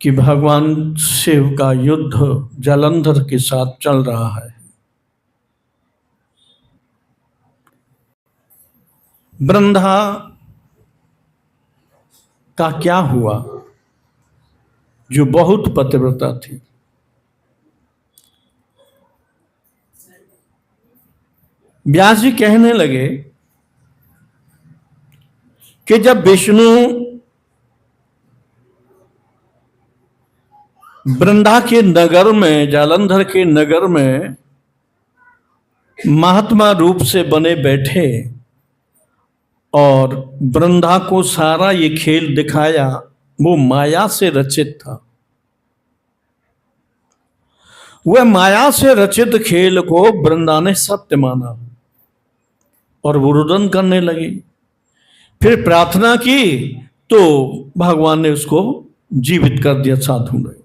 कि भगवान शिव का युद्ध जालंधर के साथ चल रहा है। वृंदा का क्या हुआ, जो बहुत पतिव्रता थी। व्यास जी कहने लगे कि जब विष्णु वृंदा के नगर में, जालंधर के नगर में महात्मा रूप से बने बैठे और वृंदा को सारा ये खेल दिखाया, वो माया से रचित था। वह माया से रचित खेल को वृंदा ने सत्य माना और वो रुदन करने लगी। फिर प्रार्थना की तो भगवान ने उसको जीवित कर दिया साधु ने।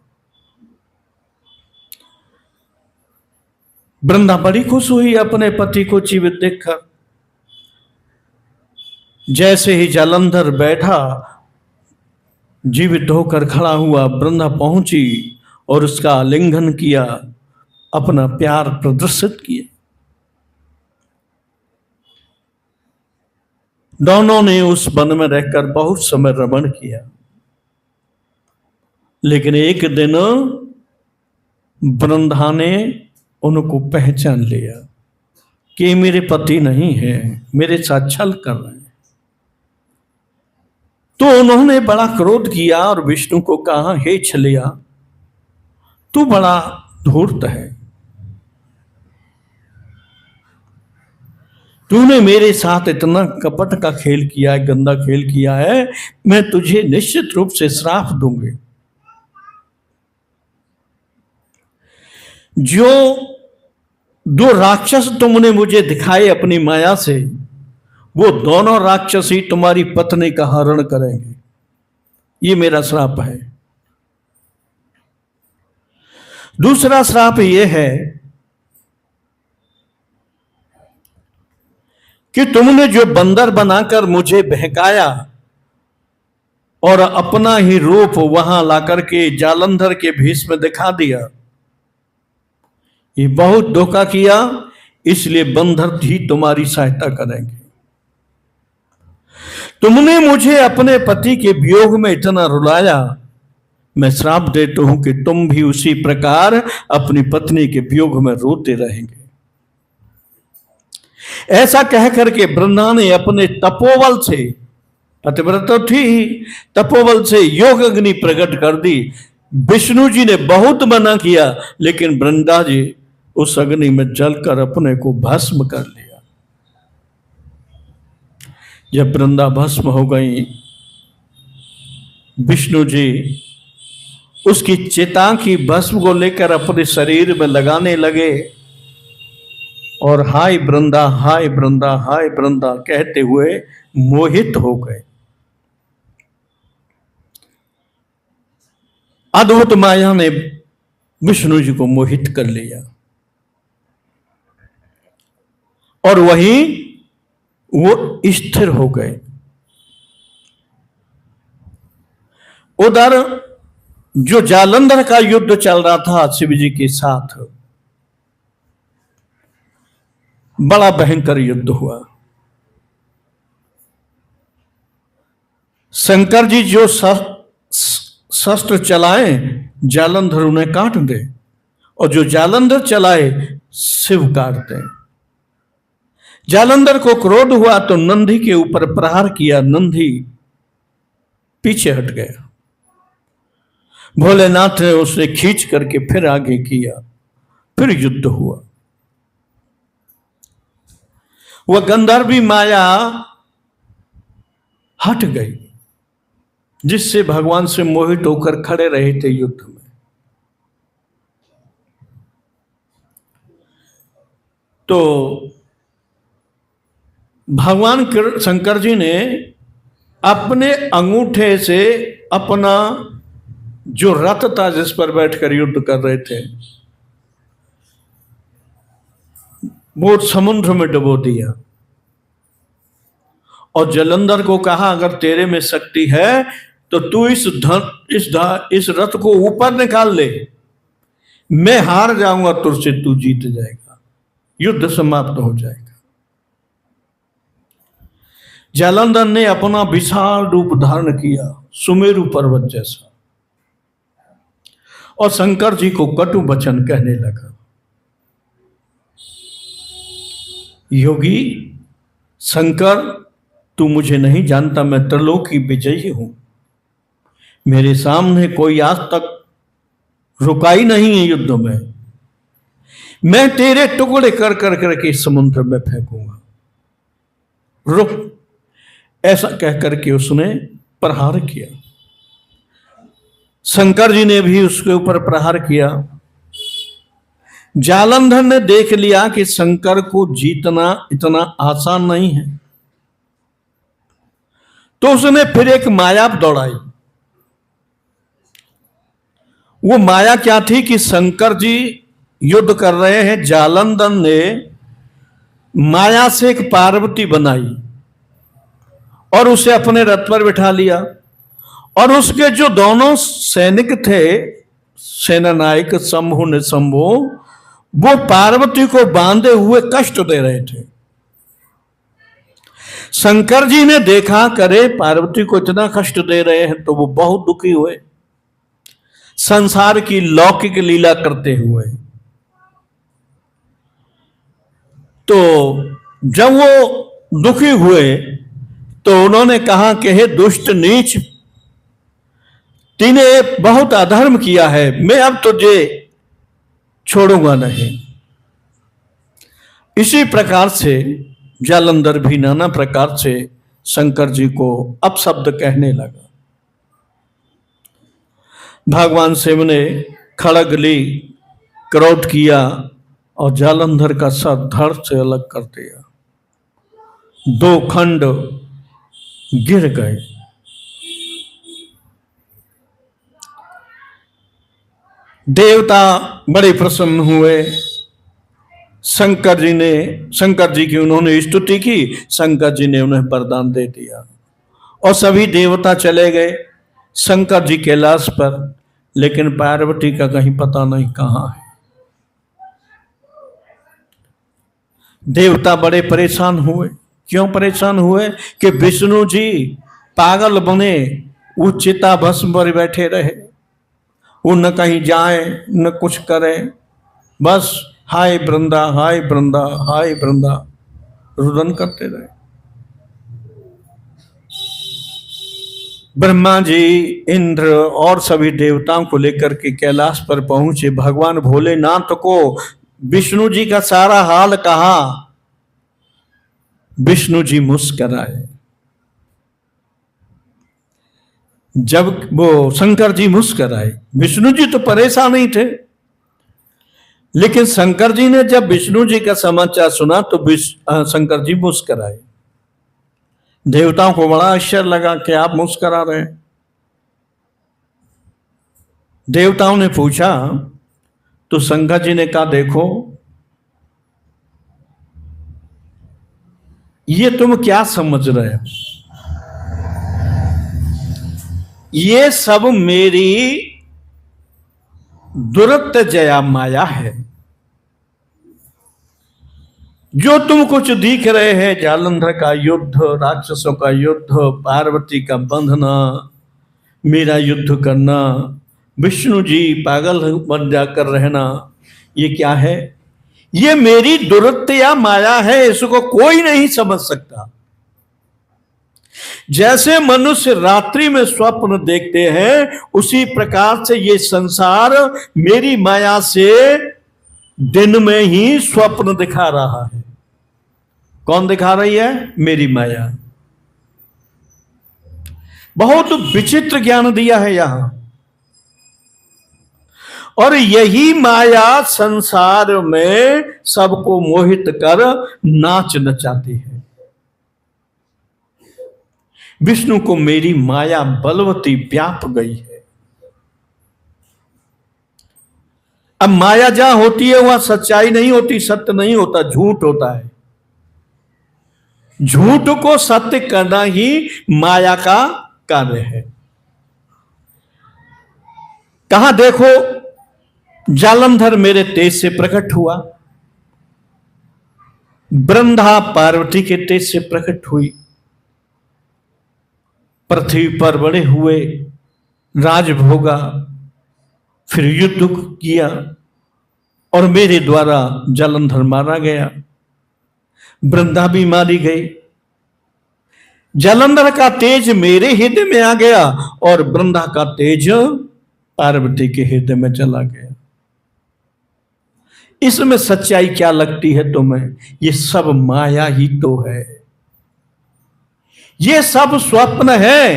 वृंदा बड़ी खुश हुई अपने पति को जीवित देखकर। जैसे ही जालंधर बैठा, जीवित होकर खड़ा हुआ, वृंदा पहुंची और उसका आलिंगन किया, अपना प्यार प्रदर्शित किया। दोनों ने उस वन में रहकर बहुत समय रमण किया। लेकिन एक दिन वृंदा ने उनको पहचान लिया कि मेरे पति नहीं है, मेरे साथ छल कर रहे हैं। तो उन्होंने बड़ा क्रोध किया और विष्णु को कहा, हे छलिया, तू बड़ा धूर्त है, तूने मेरे साथ इतना कपट का खेल किया है, गंदा खेल किया है, मैं तुझे निश्चित रूप से श्राप दूंगी। जो दो राक्षस तुमने मुझे दिखाए अपनी माया से, वो दोनों राक्षस ही तुम्हारी पत्नी का हरण करेंगे। ये मेरा श्राप है। दूसरा श्राप ये है कि तुमने जो बंदर बनाकर मुझे बहकाया और अपना ही रूप वहां लाकर के जालंधर के भेष में दिखा दिया, ये बहुत धोखा किया, इसलिए बंदर ही तुम्हारी सहायता करेंगे। तुमने मुझे अपने पति के वियोग में इतना रुलाया, मैं श्राप देता हूं कि तुम भी उसी प्रकार अपनी पत्नी के वियोग में रोते रहेंगे। ऐसा कहकर के वृंदा ने अपने तपोबल से, पतिव्रत तो थी ही, तपोबल से योग अग्नि प्रकट कर दी। विष्णु जी ने बहुत मना किया, लेकिन वृंदा जी उस अग्नि में जलकर अपने को भस्म कर लिया। जब वृंदा भस्म हो गई, विष्णु जी उसकी चिता की भस्म को लेकर अपने शरीर में लगाने लगे और हाय वृंदा, हाय वृंदा, हाय वृंदा कहते हुए मोहित हो गए। अद्भुत माया ने विष्णु जी को मोहित कर लिया और वहीं वो स्थिर हो गए। उधर जो जालंधर का युद्ध चल रहा था शिव जी के साथ, बड़ा भयंकर युद्ध हुआ। शंकर जी जो शस्त्र चलाए, जालंधर उन्हें काट दे, और जो जालंधर चलाए शिव काट दे। जालंधर को क्रोध हुआ तो नंदी के ऊपर प्रहार किया, नंदी पीछे हट गया। भोलेनाथ ने उसे खींच करके फिर आगे किया, फिर युद्ध हुआ। वह गंधर्वी माया हट गई, जिससे भगवान से मोहित होकर खड़े रहे थे युद्ध में। तो भगवान शंकर जी ने अपने अंगूठे से अपना जो रथ था जिस पर बैठकर युद्ध कर रहे थे, वो समुद्र में डुबो दिया और जालंधर को कहा, अगर तेरे में शक्ति है तो तू इस रथ को ऊपर निकाल ले, मैं हार जाऊंगा तुझसे, तू जीत जाएगा, युद्ध समाप्त हो जाएगा। जालंधर ने अपना विशाल रूप धारण किया, सुमेरु पर्वत जैसा, और शंकर जी को कटु वचन कहने लगा। योगी शंकर, तू मुझे नहीं जानता, मैं त्रिलोकी विजयी हूं, मेरे सामने कोई आज तक रुका ही नहीं है युद्ध में, मैं तेरे टुकड़े कर कर करके समुद्र में फेंकूंगा, रुक। ऐसा कहकर के उसने प्रहार किया। शंकर जी ने भी उसके ऊपर प्रहार किया। जालंधर ने देख लिया कि शंकर को जीतना इतना आसान नहीं है, तो उसने फिर एक माया दौड़ाई। वो माया क्या थी कि शंकर जी युद्ध कर रहे हैं, जालंधर ने माया से एक पार्वती बनाई और उसे अपने रथ पर बिठा लिया, और उसके जो दोनों सैनिक थे, सेनानायक शंभु निशंभु, वो पार्वती को बांधे हुए कष्ट दे रहे थे। शंकर जी ने देखा, करे पार्वती को इतना कष्ट दे रहे हैं, तो वो बहुत दुखी हुए, संसार की लौकिक लीला करते हुए। तो जब वो दुखी हुए तो उन्होंने कहा कि हे दुष्ट नीच, तूने बहुत अधर्म किया है, मैं अब तुझे छोड़ूंगा नहीं। इसी प्रकार से जालंधर भी नाना प्रकार से शंकर जी को अपशब्द कहने लगा। भगवान शिव ने खड़ग ली, क्रोध किया और जालंधर का सर धड़ से अलग कर दिया, दो खंड गिर गए। देवता बड़े प्रसन्न हुए। शंकर जी की उन्होंने स्तुति की, शंकर जी ने उन्हें वरदान दे दिया और सभी देवता चले गए शंकर जी कैलाश पर, लेकिन पार्वती का कहीं पता नहीं कहां है। देवता बड़े परेशान हुए। क्यों परेशान हुए? कि विष्णु जी पागल बने, वो चिता भस्म पर बैठे रहे, वो न कहीं जाए न कुछ करे, बस हाय वृंदा हाय वृंदा हाय वृंदा रुदन करते रहे। ब्रह्मा जी, इंद्र और सभी देवताओं को लेकर के कैलाश पर पहुंचे। भगवान भोलेनाथ को विष्णु जी का सारा हाल कहा। विष्णु जी मुस्कराए। जब वो शंकर जी मुस्कराए, विष्णु जी तो परेशान ही थे, लेकिन शंकर जी ने जब विष्णु जी का समाचार सुना तो शंकर जी मुस्कराए। देवताओं को बड़ा आश्चर्य लगा कि आप मुस्करा रहे हैं। देवताओं ने पूछा तो शंकर जी ने कहा, देखो ये तुम क्या समझ रहे हो, ये सब मेरी दुरत्त जया माया है। जो तुम कुछ दिख रहे हैं, जालंधर का युद्ध, राक्षसों का युद्ध, पार्वती का बंधना, मेरा युद्ध करना, विष्णु जी पागल बन जाकर रहना, ये क्या है? ये मेरी दुरत्त या माया है, इसको कोई नहीं समझ सकता। जैसे मनुष्य रात्रि में स्वप्न देखते हैं, उसी प्रकार से ये संसार मेरी माया से दिन में ही स्वप्न दिखा रहा है। कौन दिखा रही है? मेरी माया। बहुत विचित्र ज्ञान दिया है यहां, और यही माया संसार में सबको मोहित कर नाच नचाती है। विष्णु को मेरी माया बलवती व्याप गई है। अब माया जहां होती है वहां सच्चाई नहीं होती, सत्य नहीं होता, झूठ होता है। झूठ को सत्य करना ही माया का कार्य है। कहा देखो जालंधर मेरे तेज से प्रकट हुआ, वृंदा पार्वती के तेज से प्रकट हुई, पृथ्वी पर बड़े हुए, राज भोगा, फिर युद्ध किया और मेरे द्वारा जालंधर मारा गया, वृंदा भी मारी गई। जालंधर का तेज मेरे हृदय में आ गया और वृंदा का तेज पार्वती के हृदय में चला गया। इसमें सच्चाई क्या लगती है तुम्हें? ये सब माया ही तो है, ये सब स्वप्न है।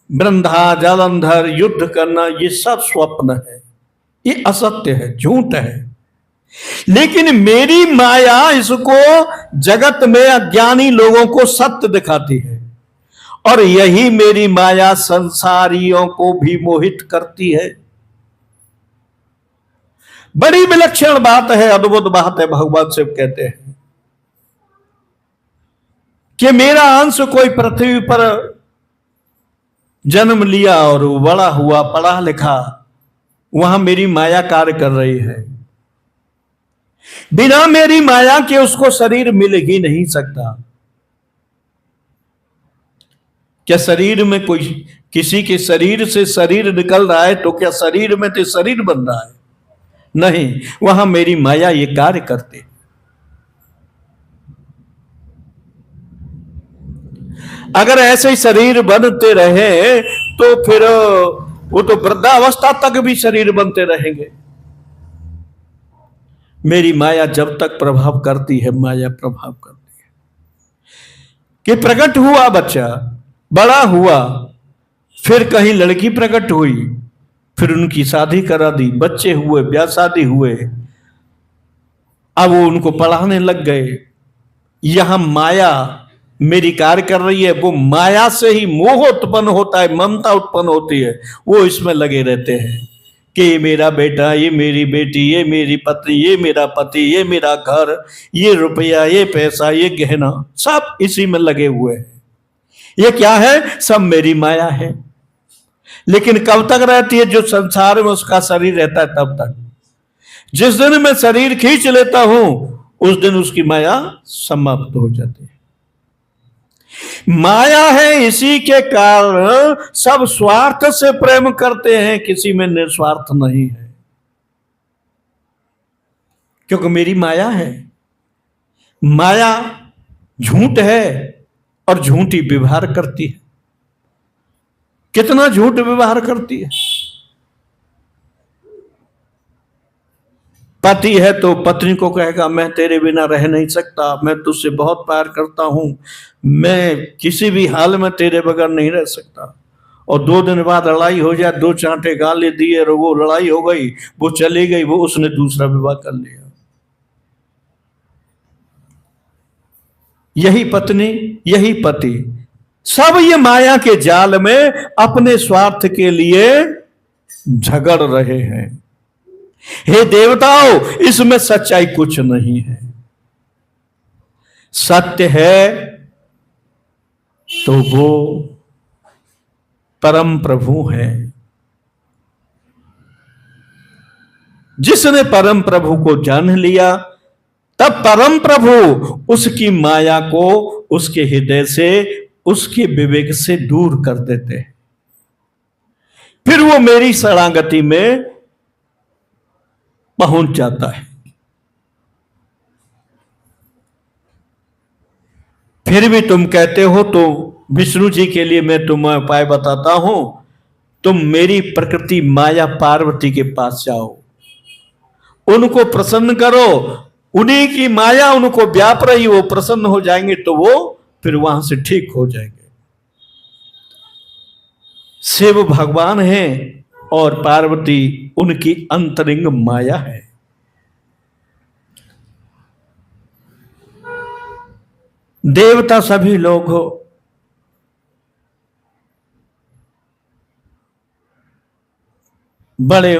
वृंदा जालंधर युद्ध करना ये सब स्वप्न है, ये असत्य है, झूठ है। लेकिन मेरी माया इसको जगत में अज्ञानी लोगों को सत्य दिखाती है, और यही मेरी माया संसारियों को भी मोहित करती है। बड़ी विलक्षण बात है, अद्भुत बात है। भगवान शिव कहते हैं कि मेरा अंश कोई पृथ्वी पर जन्म लिया और वो बड़ा हुआ, पढ़ा लिखा, वहां मेरी माया कार्य कर रही है। बिना मेरी माया के उसको शरीर मिल ही नहीं सकता। क्या शरीर में कोई, किसी के शरीर से शरीर निकल रहा है तो क्या शरीर में तो शरीर बन रहा है? नहीं, वहां मेरी माया ये कार्य करते। अगर ऐसे ही शरीर बनते रहे तो फिर वो तो वृद्धावस्था तक भी शरीर बनते रहेंगे। मेरी माया जब तक प्रभाव करती है, माया प्रभाव करती है कि प्रकट हुआ बच्चा, बड़ा हुआ, फिर कहीं लड़की प्रकट हुई, फिर उनकी शादी करा दी, बच्चे हुए, ब्याह शादी हुए, अब वो उनको पढ़ाने लग गए। यहां माया मेरी कार्य कर रही है। वो माया से ही मोह उत्पन्न होता है, ममता उत्पन्न होती है। वो इसमें लगे रहते हैं कि ये मेरा बेटा, ये मेरी बेटी, ये मेरी पत्नी, ये मेरा पति, ये मेरा घर, ये रुपया, ये पैसा, ये गहना, सब इसी में लगे हुए हैं। ये क्या है? सब मेरी माया है। लेकिन कब तक रहती है? जो संसार में उसका शरीर रहता है तब तक। जिस दिन मैं शरीर खींच लेता हूं उस दिन उसकी माया समाप्त हो जाती है। माया है, इसी के कारण सब स्वार्थ से प्रेम करते हैं, किसी में निस्वार्थ नहीं है, क्योंकि मेरी माया है। माया झूठ है और झूठी व्यवहार करती है। कितना झूठ व्यवहार करती है। पति है तो पत्नी को कहेगा मैं तेरे बिना रह नहीं सकता, मैं तुझसे बहुत प्यार करता हूं, मैं किसी भी हाल में तेरे बगैर नहीं रह सकता। और 2 दिन बाद लड़ाई हो जाए, 2 चांटे गाले दिए और वो लड़ाई हो गई, वो चली गई, वो उसने दूसरा विवाह कर लिया। यही पत्नी, यही पति, सब ये माया के जाल में अपने स्वार्थ के लिए झगड़ रहे हैं। हे देवताओं, इसमें सच्चाई कुछ नहीं है। सत्य है तो वो परम प्रभु है। जिसने परम प्रभु को जान लिया, तब परम प्रभु उसकी माया को उसके हृदय से, उसके विवेक से दूर कर देते हैं। फिर वो मेरी शरणागति में पहुंच जाता है। फिर भी तुम कहते हो तो विष्णु जी के लिए मैं तुम्हें उपाय बताता हूं। तुम मेरी प्रकृति माया पार्वती के पास जाओ, उनको प्रसन्न करो, उन्हीं की माया उनको व्याप रही, वो प्रसन्न हो जाएंगे तो वो फिर वहां से ठीक हो जाएंगे। शिव भगवान हैं और पार्वती उनकी अंतरिंग माया है। देवता सभी लोग बड़े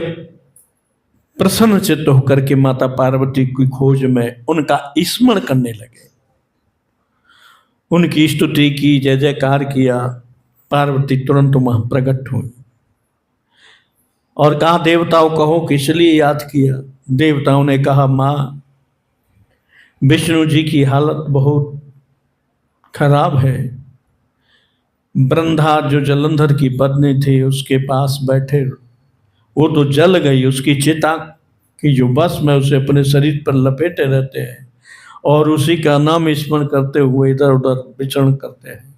प्रसन्न चित्त होकर के माता पार्वती की खोज में उनका स्मरण करने लगे, उनकी स्तुति की, जय जयकार किया। पार्वती तुरंत वहां प्रकट हुई। और कहा देवताओं कहो किस लिए याद किया। देवताओं ने कहा मां, विष्णु जी की हालत बहुत खराब है। ब्रह्मा जो जलंधर की पत्नी थी उसके पास बैठे, वो तो जल गई, उसकी चिता की जो भस्म है उसे अपने शरीर पर लपेटे रहते हैं और उसी का नाम स्मरण करते हुए इधर उधर विचरण करते हैं।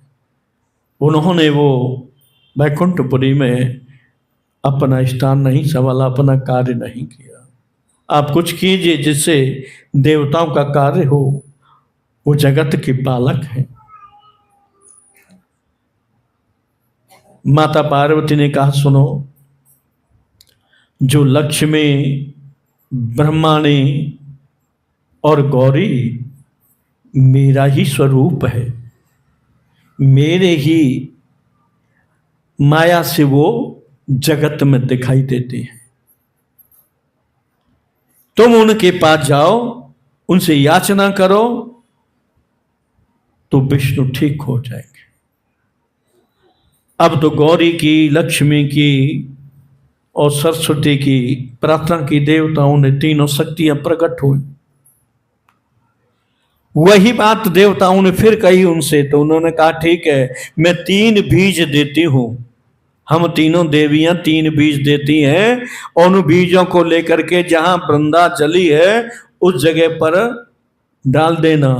उन्होंने वो वैकुंठपुरी में अपना स्थान नहीं संभाला, अपना कार्य नहीं किया। आप कुछ कीजिए जिससे देवताओं का कार्य हो, वो जगत के पालक हैं। माता पार्वती ने कहा सुनो, जो लक्ष्मी, ब्रह्माणी और गौरी मेरा ही स्वरूप है, मेरे ही माया से वो जगत में दिखाई देती है। तुम उनके पास जाओ, उनसे याचना करो तो विष्णु ठीक हो जाएंगे। अब तो गौरी की, लक्ष्मी की और सरस्वती की प्रार्थना की, देवताओं ने तीनों शक्तियां प्रकट हुई। वही बात देवताओं ने फिर कही उनसे, तो उन्होंने कहा ठीक है, मैं 3 बीज देती हूं। हम तीनों देवियां 3 बीज देती हैं, और उन बीजों को लेकर के जहां वृंदा जली है उस जगह पर डाल देना,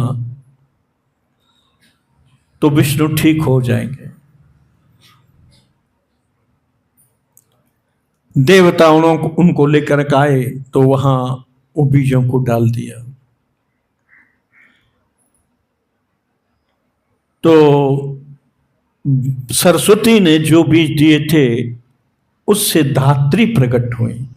तो विष्णु ठीक हो जाएंगे। देवता उनको लेकर आए तो वहां वो बीजों को डाल दिया। तो सरस्वती ने जो बीज दिए थे उससे धात्री प्रकट हुई।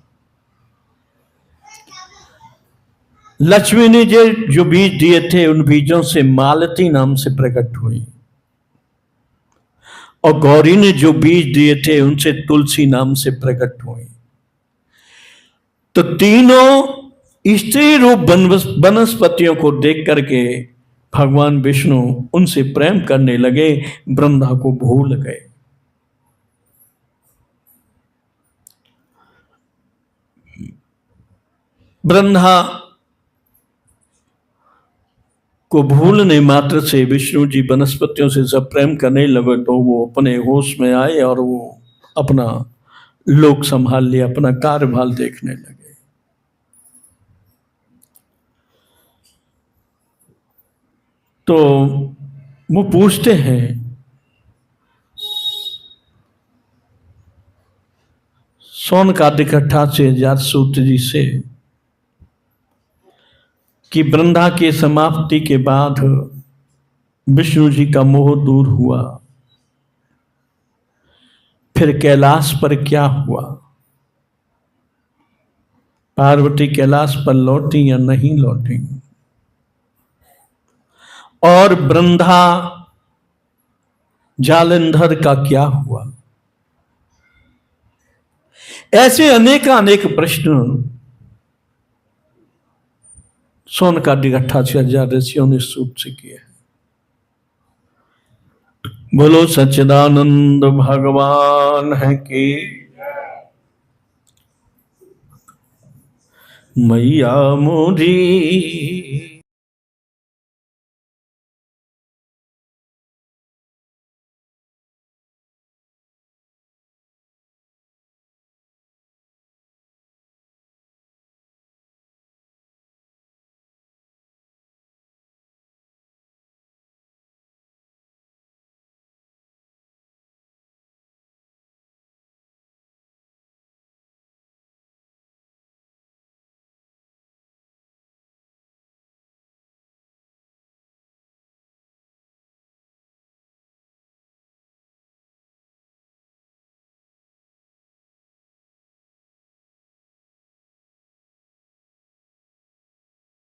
लक्ष्मी ने जो बीज दिए थे उन बीजों से मालती नाम से प्रकट हुई, और गौरी ने जो बीज दिए थे उनसे तुलसी नाम से प्रकट हुई। तो तीनों स्त्री रूप वनस्पतियों को देख करके भगवान विष्णु उनसे प्रेम करने लगे, ब्रह्मा को भूल गए। ब्रह्मा को भूलने मात्र से विष्णु जी वनस्पतियों से जब प्रेम करने लगे तो वो अपने होश में आए और वो अपना लोक संभाल लिया, अपना कार्यभार देखने लगे। तो वो पूछते हैं शौनकादिक 88,000 सूत्र जी से कि वृंदा के समाप्ति के बाद विष्णु जी का मोह दूर हुआ, फिर कैलाश पर क्या हुआ? पार्वती कैलाश पर लौटी या नहीं लौटी? और वृंदा जालंधर का क्या हुआ? ऐसे अनेक प्रश्न शौनकादिक 88,000 ऋषियों ने सूत्र से किए। बोलो सच्चिदानंद भगवान है कि मैया मोरी